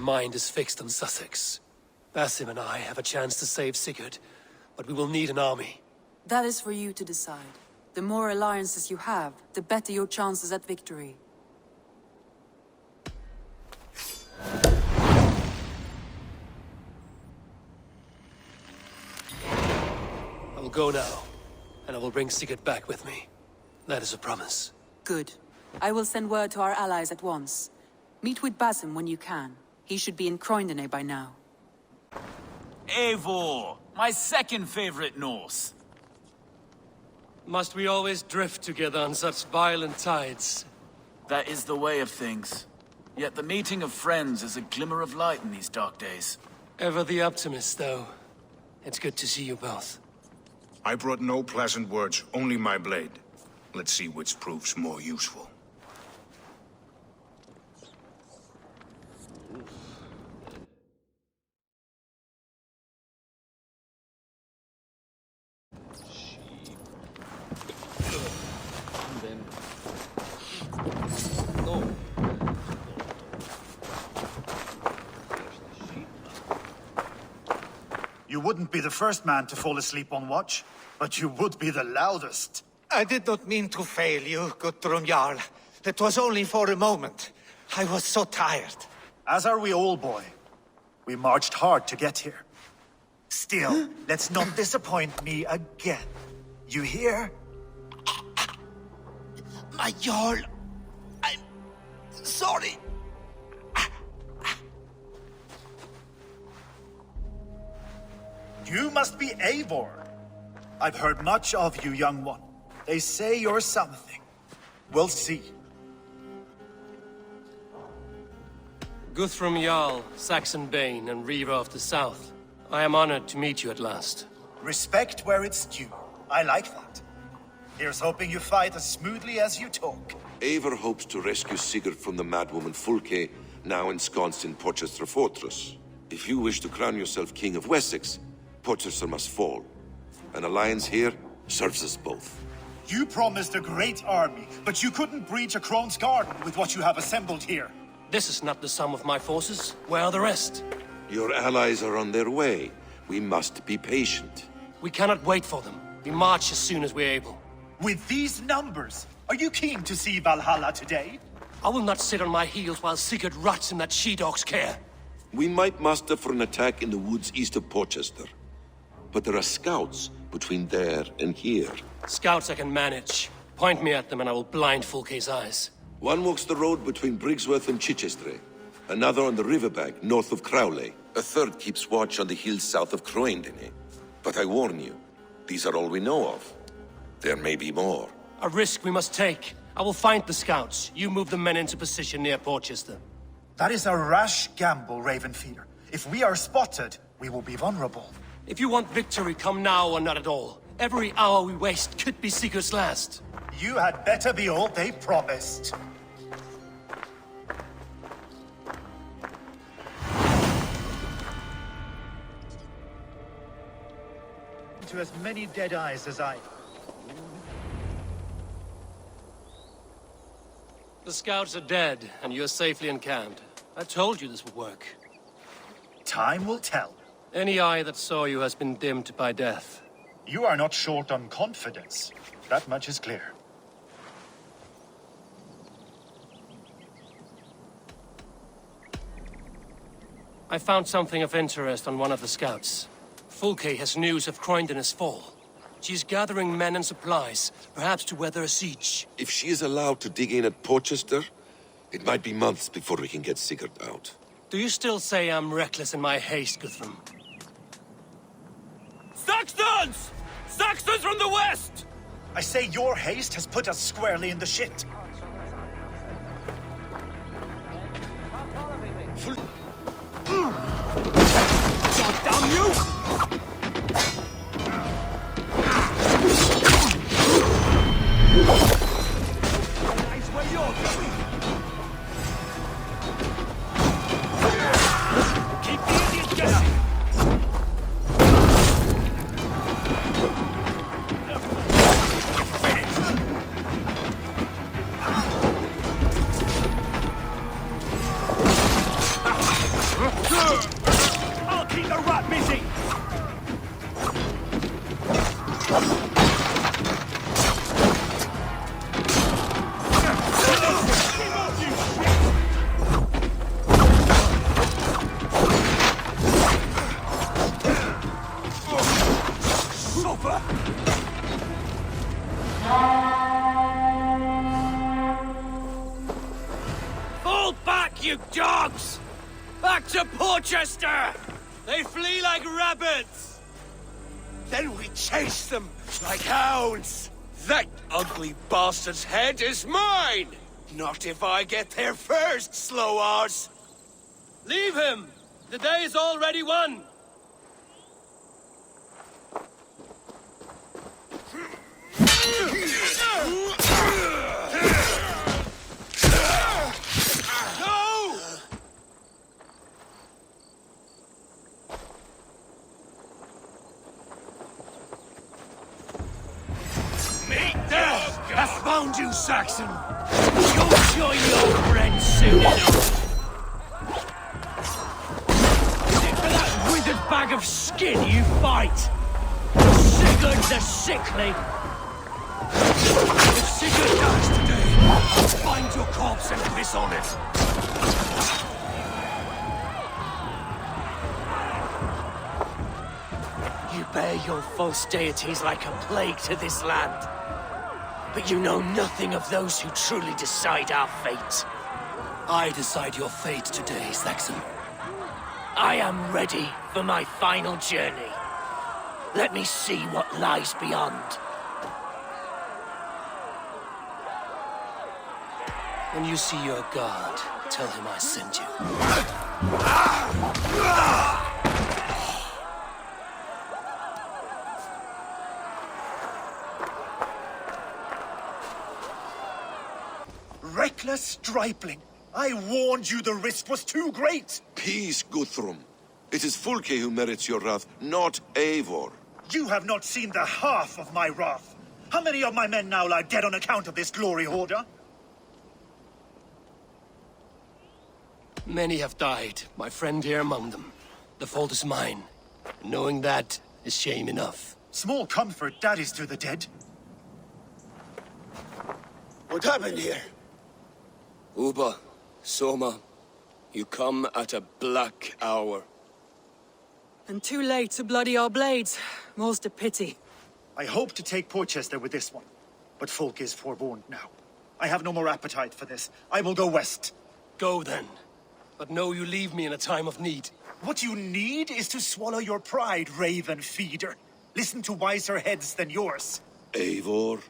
My mind is fixed on Suthsexe. Basim and I have a chance to save Sigurd, but we will need an army. That is for you to decide. The more alliances you have, the better your chances at victory. I will go now, and I will bring Sigurd back with me. That is a promise. Good. I will send word to our allies at once. Meet with Basim when you can. He should be in Croydon by now. Eivor, my second favorite Norse. Must we always drift together on such violent tides? That is the way of things. Yet the meeting of friends is a glimmer of light in these dark days. Ever the optimist, though. It's good to see you both. I brought no pleasant words, only my blade. Let's see which proves more useful. You wouldn't be the first man to fall asleep on watch, but you would be the loudest. I did not mean to fail you, Guthrum Jarl. It was only for a moment. I was so tired. As are we all, boy. We marched hard to get here. Still, let's not disappoint me again. You hear? My Jarl, I'm sorry. You must be Eivor. I've heard much of you, young one. They say you're something. We'll see. Guthrum Jarl, Saxon Bane, and Reaver of the South. I am honored to meet you at last. Respect where it's due. I like that. Here's hoping you fight as smoothly as you talk. Eivor hopes to rescue Sigurd from the madwoman Fulke, now ensconced in Portcestre fortress. If you wish to crown yourself King of Wessex, Portcestre must fall. An alliance here serves us both. You promised a great army, but you couldn't breach a Crone's garden with what you have assembled here. This is not the sum of my forces. Where are the rest? Your allies are on their way. We must be patient. We cannot wait for them. We march as soon as we're able. With these numbers, are you keen to see Valhalla today? I will not sit on my heels while Sigurd rots in that she-dog's care. We might muster for an attack in the woods east of Portcestre. But there are scouts between there and here. Scouts I can manage. Point me at them and I will blind Fulke's eyes. One walks the road between Briggsworth and Chichestre. Another on the riverbank north of Crowley. A third keeps watch on the hills south of Croydon. But I warn you, these are all we know of. There may be more. A risk we must take. I will find the scouts. You move the men into position near Portcestre. That is a rash gamble, Ravenfeeder. If we are spotted, we will be vulnerable. If you want victory, come now or not at all. Every hour we waste could be Sigurd's last. You had better be all they promised. To as many dead eyes as I... The scouts are dead, and you're safely encamped. I told you this would work. Time will tell. Any eye that saw you has been dimmed by death. You are not short on confidence. That much is clear. I found something of interest on one of the scouts. Fulke has news of Croydon's fall. She's gathering men and supplies, perhaps to weather a siege. If she is allowed to dig in at Portcestre, it might be months before we can get Sigurd out. Do you still say I'm reckless in my haste, Guthrum? Saxons! Saxons from the west! I say your haste has put us squarely in the shit. God damn you! Nice where you're going. Keep the idiot guessing. I'll keep the rat busy! Fall back, you dogs! Back to Portcestre! They flee like rabbits! Then we chase them like hounds. That ugly bastard's head is mine! Not if I get there first, slow-arse. Leave him! The day is already won! No! Meet death has found you, Saxon! You'll join your friends soon enough! For that withered bag of skin you fight! Sigurd the Sickly! If Sigurd dies today, I'll find your corpse and piss on it! You bear your false deities like a plague to this land. But you know nothing of those who truly decide our fate. I decide your fate today, Saxon. I am ready for my final journey. Let me see what lies beyond. When you see your god, tell him I sent you. Reckless stripling! I warned you the risk was too great! Peace, Guthrum. It is Fulke who merits your wrath, not Eivor. You have not seen the half of my wrath. How many of my men now lie dead on account of this glory hoarder? Many have died, my friend here among them. The fault is mine. Knowing that is shame enough. Small comfort that is to the dead. What happened here? Uba, Soma, you come at a black hour. And too late to bloody our blades. Most a pity. I hope to take Portchester with this one, but folk is forewarned now. I have no more appetite for this. I will go west. Go then. But know you leave me in a time of need. What you need is to swallow your pride, raven feeder. Listen to wiser heads than yours. Eivor?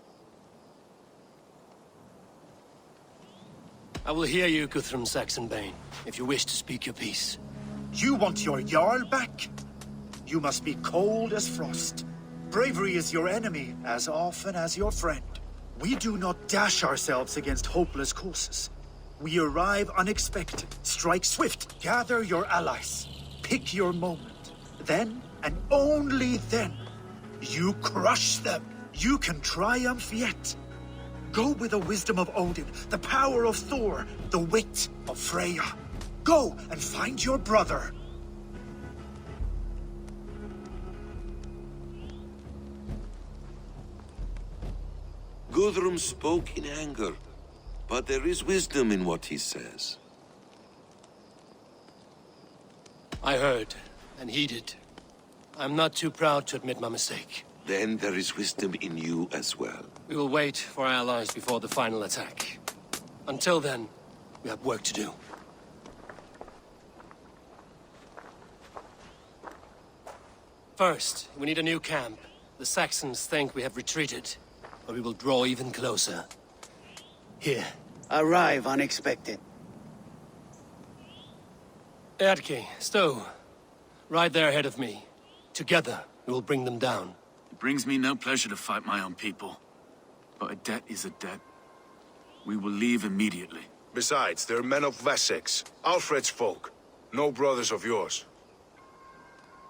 I will hear you, Guthrum Saxonbane, if you wish to speak your piece. You want your Jarl back? You must be cold as frost. Bravery is your enemy as often as your friend. We do not dash ourselves against hopeless courses. We arrive unexpected, strike swift, gather your allies, pick your moment. Then, and only then, you crush them. You can triumph yet. Go with the wisdom of Odin, the power of Thor, the wit of Freya. Go and find your brother. Guthrum spoke in anger, but there is wisdom in what he says. I heard, and heeded. I'm not too proud to admit my mistake. Then there is wisdom in you as well. We will wait for our allies before the final attack. Until then, we have work to do. First, we need a new camp. The Saxons think we have retreated, but we will draw even closer. Here. Arrive unexpected. Erki, Stowe. Right there ahead of me. Together, we will bring them down. It brings me no pleasure to fight my own people. But a debt is a debt. We will leave immediately. Besides, they're men of Wessex, Alfred's folk. No brothers of yours.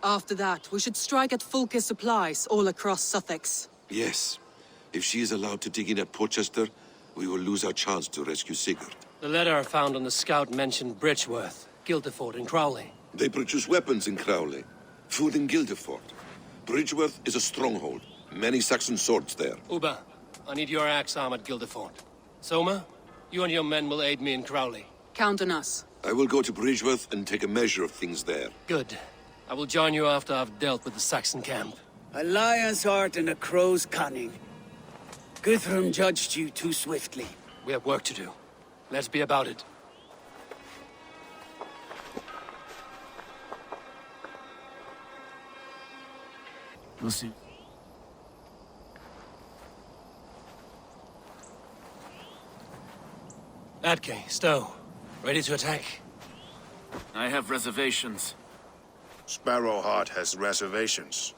After that, we should strike at Fulke's supplies all across Suthsexe. Yes. If she is allowed to dig in at Portchester, we will lose our chance to rescue Sigurd. The letter found on the scout mentioned Bridgeworth, Guildeford, and Crowley. They produce weapons in Crowley, food in Guildefort. Bridgeworth is a stronghold. Many Saxon swords there. Uba, I need your axe arm at Guildefort. Soma, you and your men will aid me in Crowley. Count on us. I will go to Bridgeworth and take a measure of things there. Good. I will join you after I've dealt with the Saxon camp. A lion's heart and a crow's cunning. Guthrum judged you too swiftly. We have work to do. Let's be about it. We'll see. Atke, Stowe, ready to attack? I have reservations. Sparrowheart has reservations.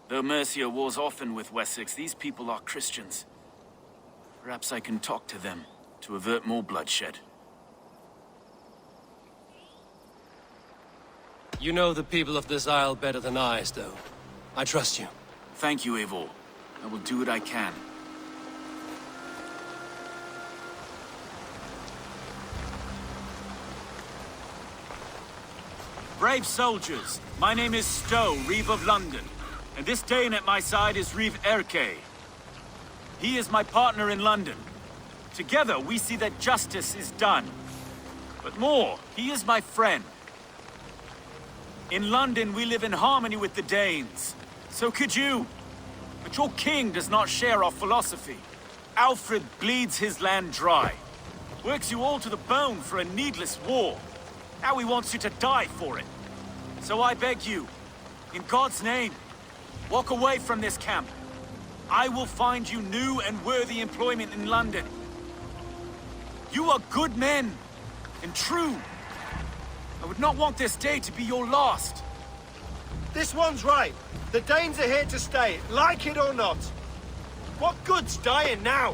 Though Mercia wars often with Wessex, these people are Christians. Perhaps I can talk to them to avert more bloodshed. You know the people of this isle better than I, Stowe. I trust you. Thank you, Eivor. I will do what I can. Brave soldiers, my name is Stowe, Reeve of London, and this Dane at my side is Reeve Erke. He is my partner in London. Together we see that justice is done. But more, he is my friend. In London we live in harmony with the Danes. So could you. But your king does not share our philosophy. Alfred bleeds his land dry. Works you all to the bone for a needless war. Now he wants you to die for it. So I beg you, in God's name, walk away from this camp. I will find you new and worthy employment in London. You are good men, and true. I would not want this day to be your last. This one's right. The Danes are here to stay, like it or not. What good's dying now?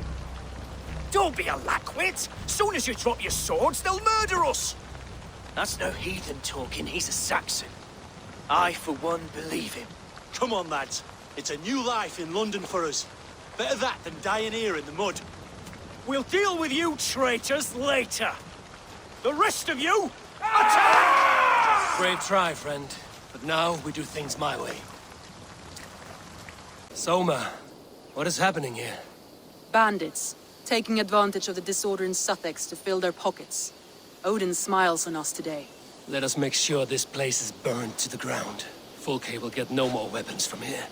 Don't be a lackwit! Soon as you drop your swords, they'll murder us! That's no heathen talking, he's a Saxon. I, for one, believe him. Come on, lads. It's a new life in London for us. Better that than dying here in the mud. We'll deal with you traitors later. The rest of you, attack! Brave try, friend. But now we do things my way. Soma, what is happening here? Bandits, taking advantage of the disorder in Suthsexe to fill their pockets. Odin smiles on us today. Let us make sure this place is burned to the ground. Fulke will get no more weapons from here.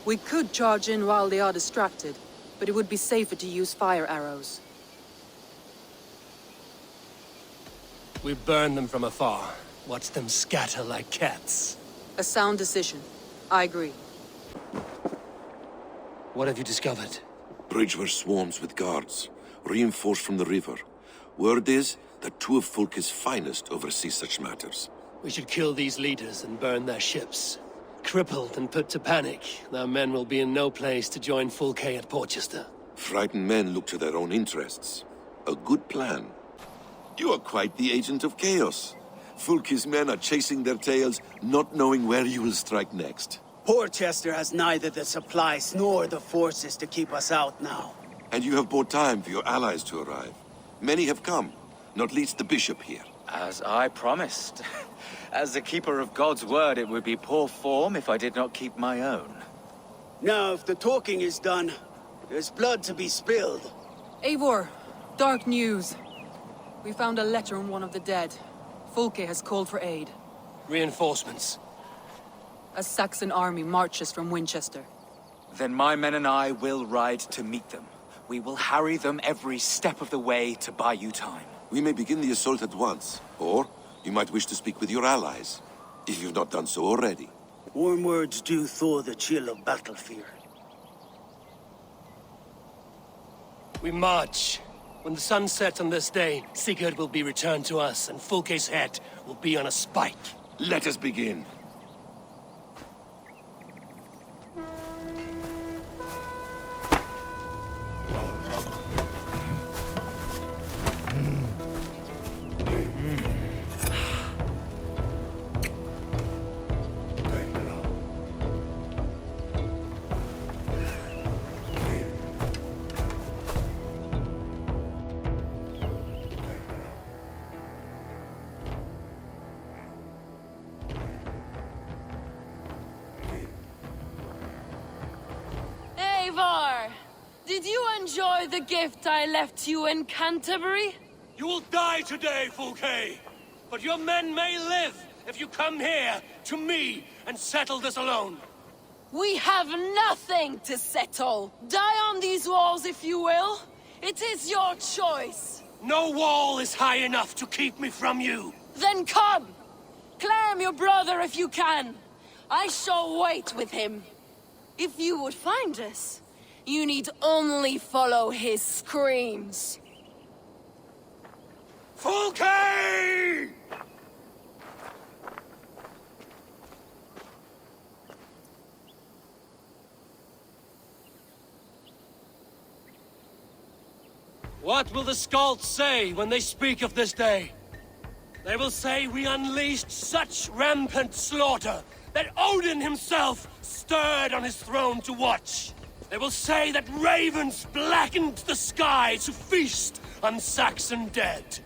We could charge in while they are distracted, but it would be safer to use fire arrows. We burn them from afar. Watch them scatter like cats. A sound decision. I agree. What have you discovered? Bridgeworth swarms with guards, reinforced from the river. Word is that two of Fulke's finest oversee such matters. We should kill these leaders and burn their ships. Crippled and put to panic, their men will be in no place to join Fulke at Portcestre. Frightened men look to their own interests. A good plan. You are quite the agent of chaos. Fulke's men are chasing their tails, not knowing where you will strike next. Portcestre has neither the supplies nor the forces to keep us out now. And you have bought time for your allies to arrive. Many have come, not least the bishop here. As I promised. As the keeper of God's word, it would be poor form if I did not keep my own. Now, if the talking is done, there's blood to be spilled. Eivor, dark news. We found a letter on one of the dead. Fulke has called for aid. Reinforcements. A Saxon army marches from Winchester. Then my men and I will ride to meet them. We will harry them every step of the way to buy you time. We may begin the assault at once, or you might wish to speak with your allies, if you've not done so already. Warm words do thaw the chill of battle fear. We march. When the sun sets on this day, Sigurd will be returned to us, and Fulke's head will be on a spike. Let us begin. Did you enjoy the gift I left you in Canterbury? You will die today, Fulke. But your men may live if you come here to me and settle this alone. We have nothing to settle. Die on these walls if you will. It is your choice. No wall is high enough to keep me from you. Then come! Claim your brother if you can. I shall wait with him. If you would find us, you need only follow his screams. Fulke! What will the Skalds say when they speak of this day? They will say we unleashed such rampant slaughter that Odin himself stirred on his throne to watch. They will say that ravens blackened the sky to feast on Saxon dead.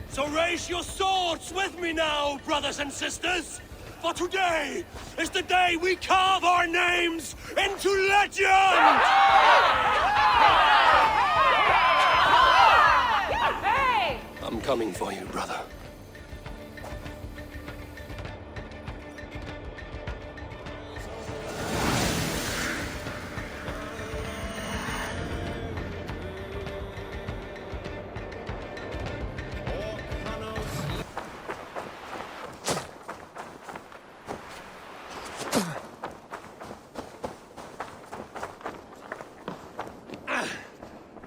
So raise your swords with me now, brothers and sisters! For today is the day we carve our names into legend! I'm coming for you, brother.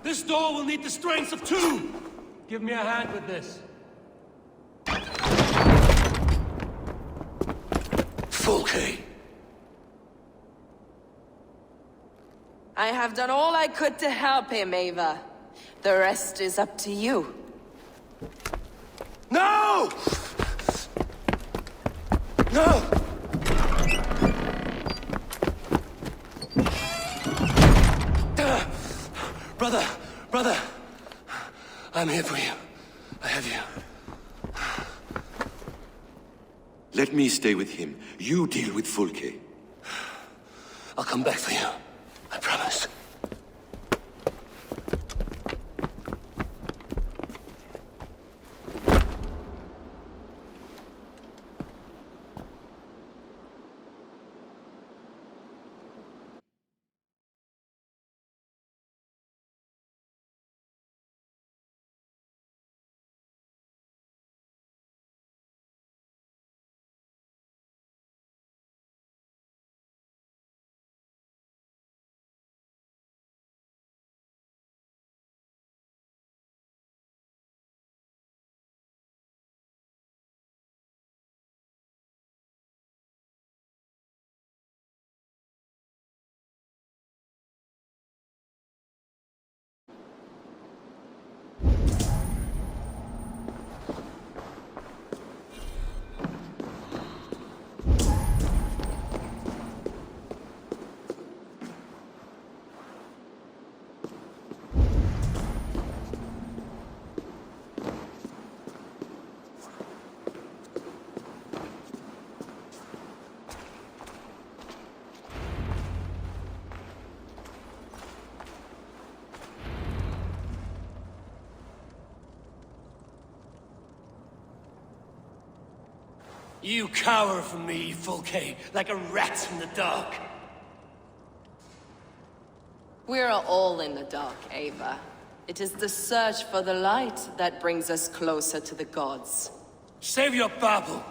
This door will need the strength of two! Give me a hand with this. Fulke! I have done all I could to help him, Ava. The rest is up to you. No! No! Brother! I'm here for you. I have you. Let me stay with him. You deal with Fulke. I'll come back for you. I promise. You cower from me, Fulke, like a rat in the dark. We're all in the dark, Ava. It is the search for the light that brings us closer to the gods. Save your babble.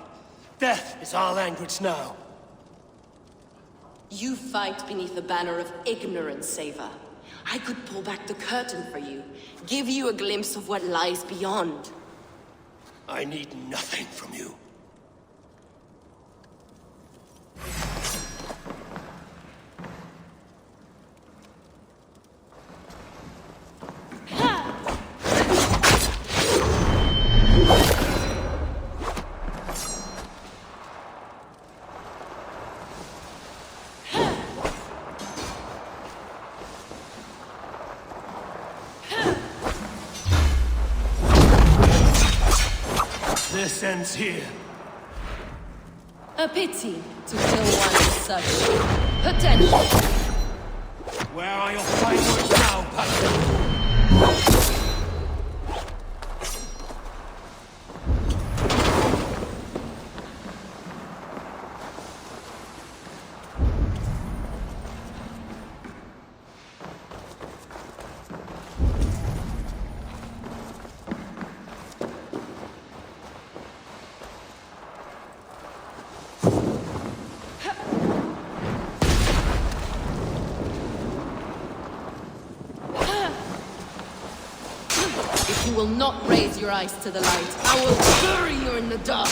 Death is our language now. You fight beneath the banner of ignorance, Ava. I could pull back the curtain for you, give you a glimpse of what lies beyond. I need nothing from you. This ends here. A pity to kill one with such potential. Where are your fine words now, Patrick? If you will not raise your eyes to the light, I will bury you in the dark!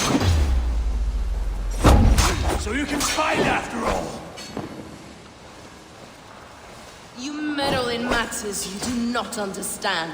So you can fight after all! You meddle in matters you do not understand.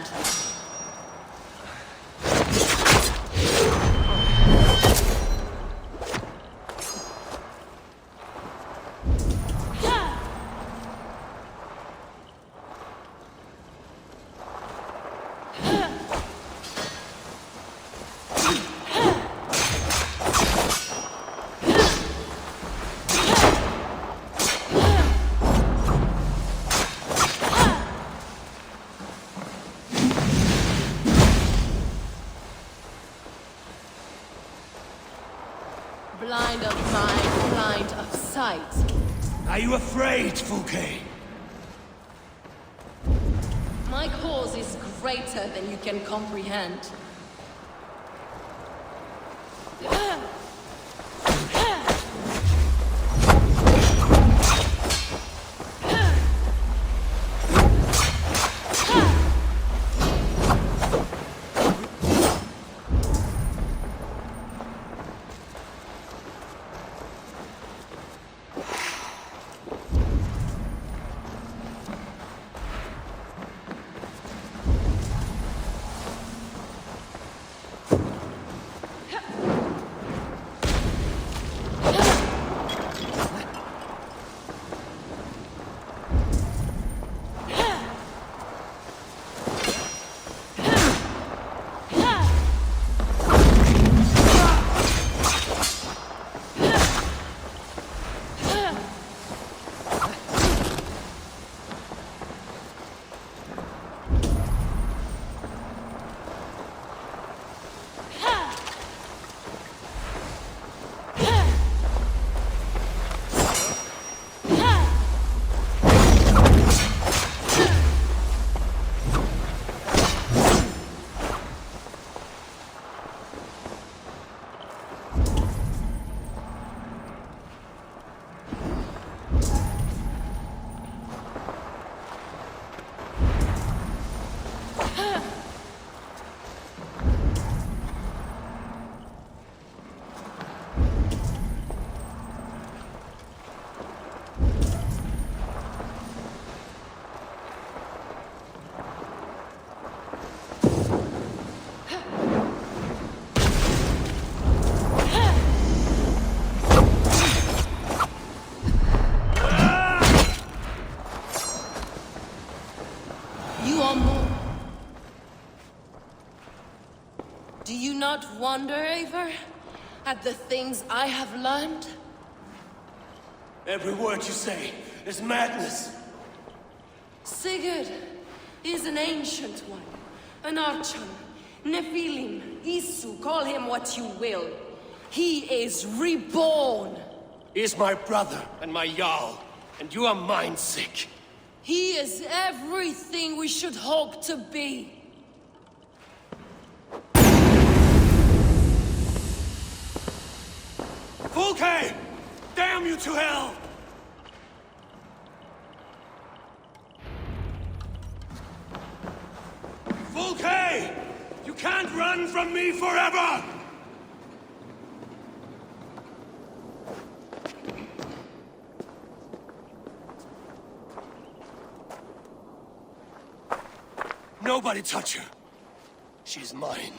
Blind of mind, blind of sight. Are you afraid, Fulke? My cause is greater than you can comprehend. Do you not wonder, Eivor, at the things I have learned? Every word you say is madness. Sigurd is an ancient one, an archon, Nephilim, Isu, call him what you will. He is reborn. He is my brother and my Jarl, and you are mine sick. He is everything we should hope to be. Fulke! Damn you to hell! Fulke! You can't run from me forever! Nobody touch her. She's mine.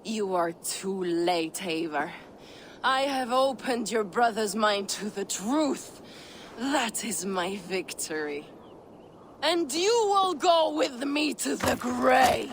You are too late, Eivor. I have opened your brother's mind to the truth. That is my victory. And you will go with me to the grave.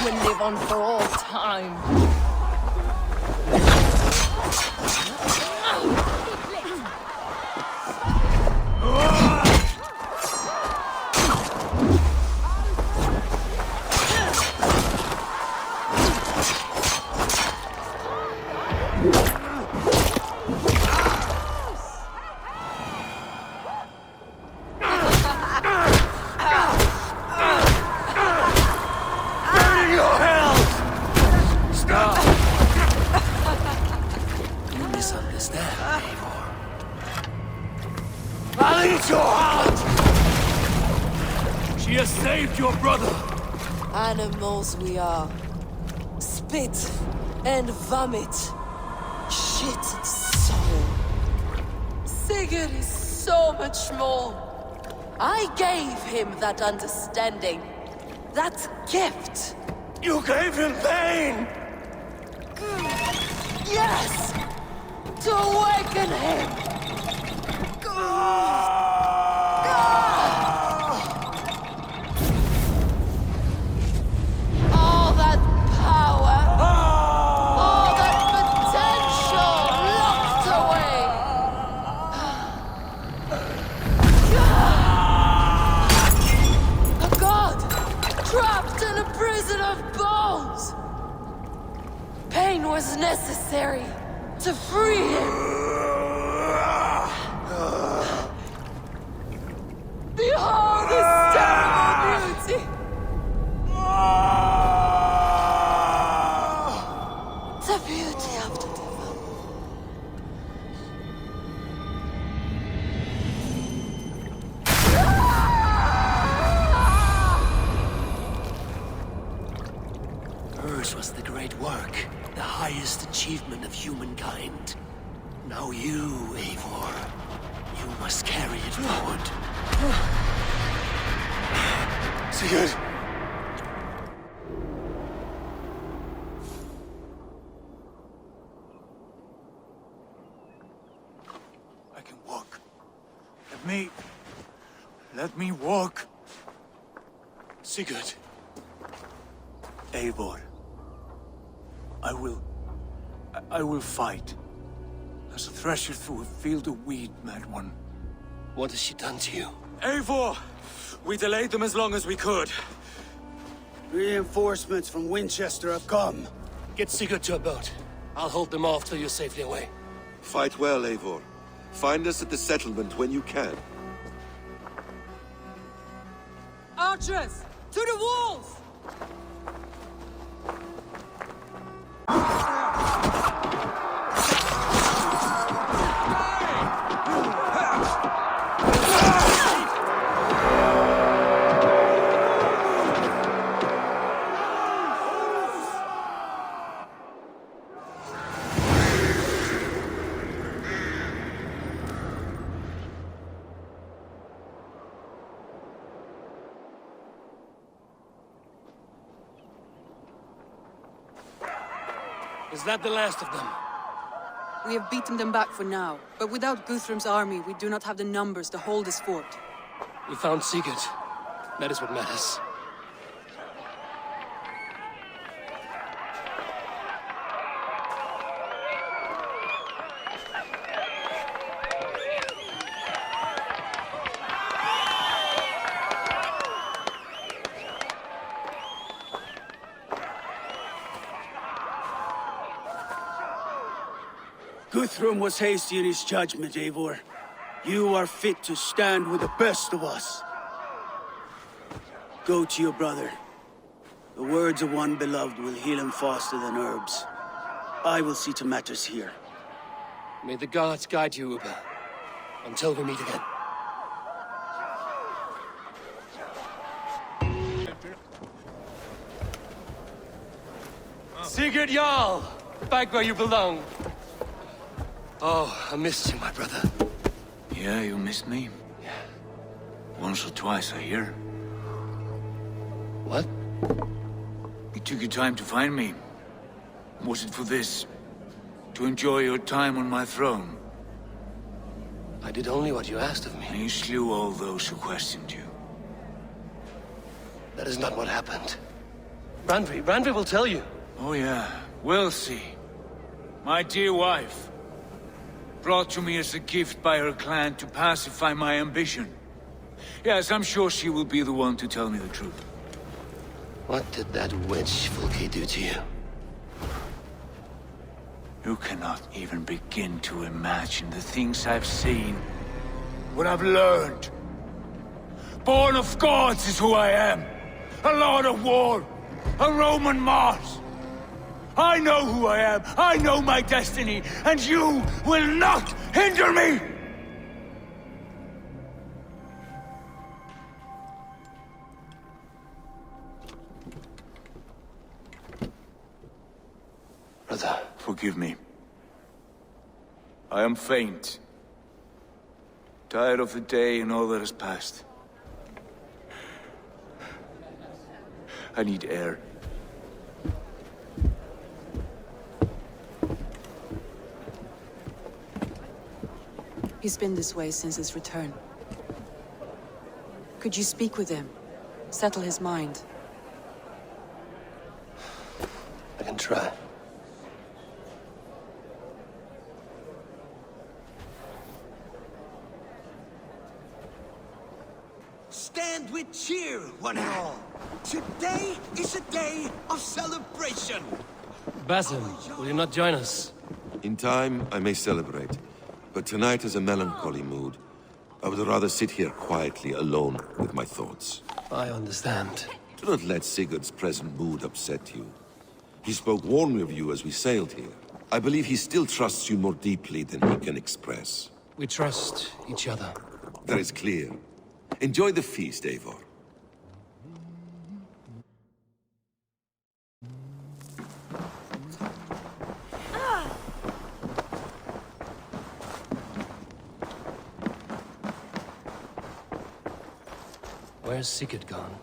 will live on for all time. She has saved your brother! Animals we are. Spit and vomit. Shit and soul. Sigurd is so much more. I gave him that understanding. That gift. You gave him pain! Yes! To awaken him! All that power, all that potential locked away. A god trapped in a prison of bones. Pain was necessary to free him. Behold his terrible beauty! The beauty of the devil. Hers was the great work, the highest achievement of humankind. Now you, Eivor, you must carry it forward. Sigurd! I can walk. Let me walk. Sigurd. Eivor. I will fight. As a thresher through a field of wheat, mad one. What has she done to you? Eivor! We delayed them as long as we could. Reinforcements from Winchester have come. Get Sigurd to a boat. I'll hold them off till you're safely away. Fight well, Eivor. Find us at the settlement when you can. Archers! To the walls! Is that the last of them? We have beaten them back for now, but without Guthrum's army, we do not have the numbers to hold this fort. We found Sigurd. That is what matters. Guthrum was hasty in his judgment, Eivor. You are fit to stand with the best of us. Go to your brother. The words of one beloved will heal him faster than herbs. I will see to matters here. May the gods guide you, Uba. Until we meet again. Sigurd Jarl! Back where you belong. Oh, I missed you, my brother. Yeah, you missed me? Yeah. Once or twice, I hear. What? You took your time to find me. Was it for this? To enjoy your time on my throne? I did only what you asked of me. And you slew all those who questioned you. That is not what happened. Randvi will tell you. Oh yeah, we'll see. My dear wife, brought to me as a gift by her clan to pacify my ambition. Yes, I'm sure she will be the one to tell me the truth. What did that witch Fulke do to you? You cannot even begin to imagine the things I've seen, what I've learned. Born of gods is who I am. A lord of war, a Roman Mars. I know who I am, I know my destiny, and you will not hinder me! Brother. Forgive me. I am faint. Tired of the day and all that has passed. I need air. He's been this way since his return. Could you speak with him? Settle his mind? I can try. Stand with cheer, one and all. Today is a day of celebration. Basim, will you not join us? In time, I may celebrate. But tonight is a melancholy mood. I would rather sit here quietly, alone, with my thoughts. I understand. Do not let Sigurd's present mood upset you. He spoke warmly of you as we sailed here. I believe he still trusts you more deeply than he can express. We trust each other. That is clear. Enjoy the feast, Eivor. Where's Sigurd gone?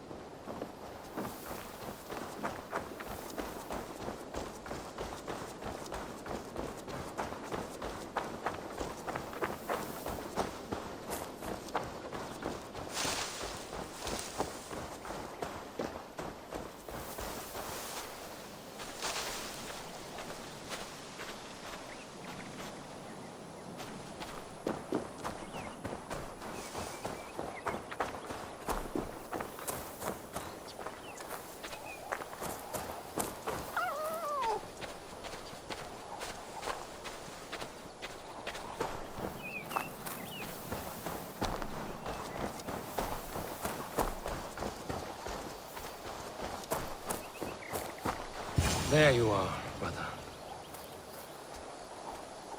There you are, brother.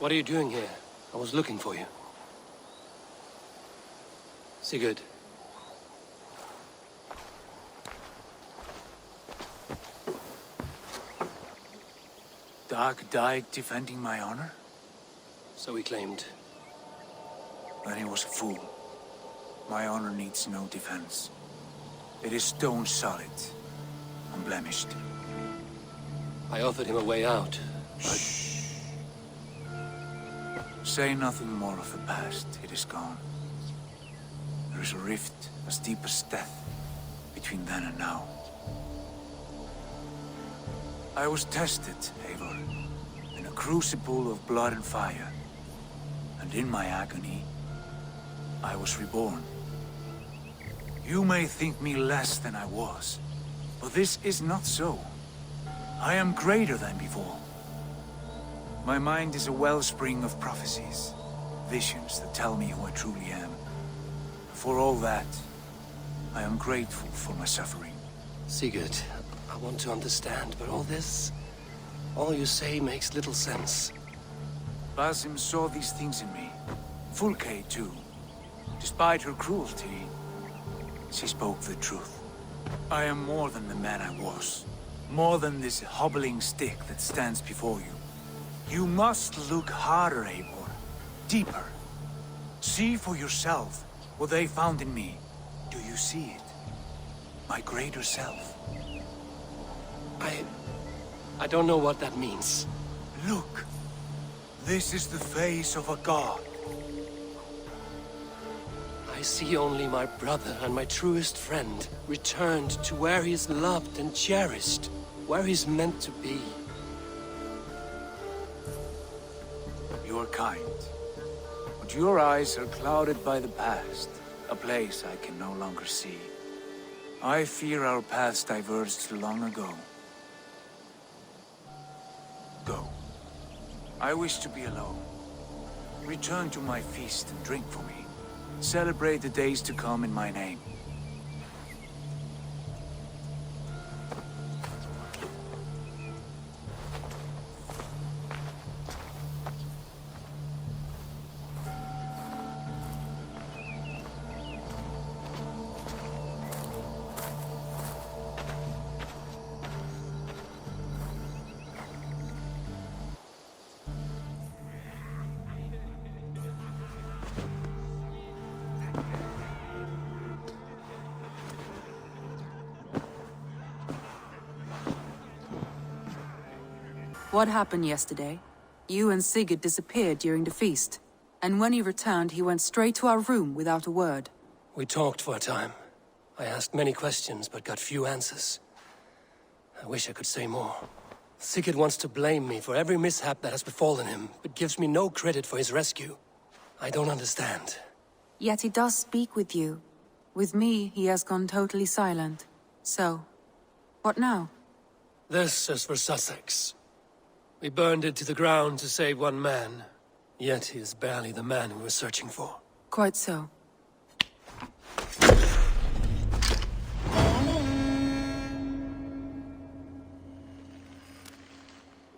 What are you doing here? I was looking for you. Sigurd. Dag died defending my honor? So he claimed. Then he was a fool. My honor needs no defense. It is stone solid, unblemished. I offered him a way out. Shh. Say nothing more of the past. It is gone. There is a rift as deep as death between then and now. I was tested, Eivor, in a crucible of blood and fire. And in my agony, I was reborn. You may think me less than I was, but this is not so. I am greater than before. My mind is a wellspring of prophecies, visions that tell me who I truly am. For all that, I am grateful for my suffering. Sigurd, I want to understand, but all you say makes little sense. Basim saw these things in me. Fulke, too. Despite her cruelty, she spoke the truth. I am more than the man I was. More than this hobbling stick that stands before you. You must look harder, Eivor. Deeper. See for yourself what they found in me. Do you see it? My greater self. I don't know what that means. Look. This is the face of a god. I see only my brother and my truest friend returned to where he is loved and cherished, where he's meant to be. You are kind. But your eyes are clouded by the past, a place I can no longer see. I fear our paths diverged long ago. Go. I wish to be alone. Return to my feast and drink for me. Celebrate the days to come in my name. What happened yesterday? You and Sigurd disappeared during the feast. And when he returned, he went straight to our room without a word. We talked for a time. I asked many questions, but got few answers. I wish I could say more. Sigurd wants to blame me for every mishap that has befallen him, but gives me no credit for his rescue. I don't understand. Yet he does speak with you. With me, he has gone totally silent. So, what now? This is for Suthsexe. We burned it to the ground to save one man. Yet he is barely the man we were searching for. Quite so.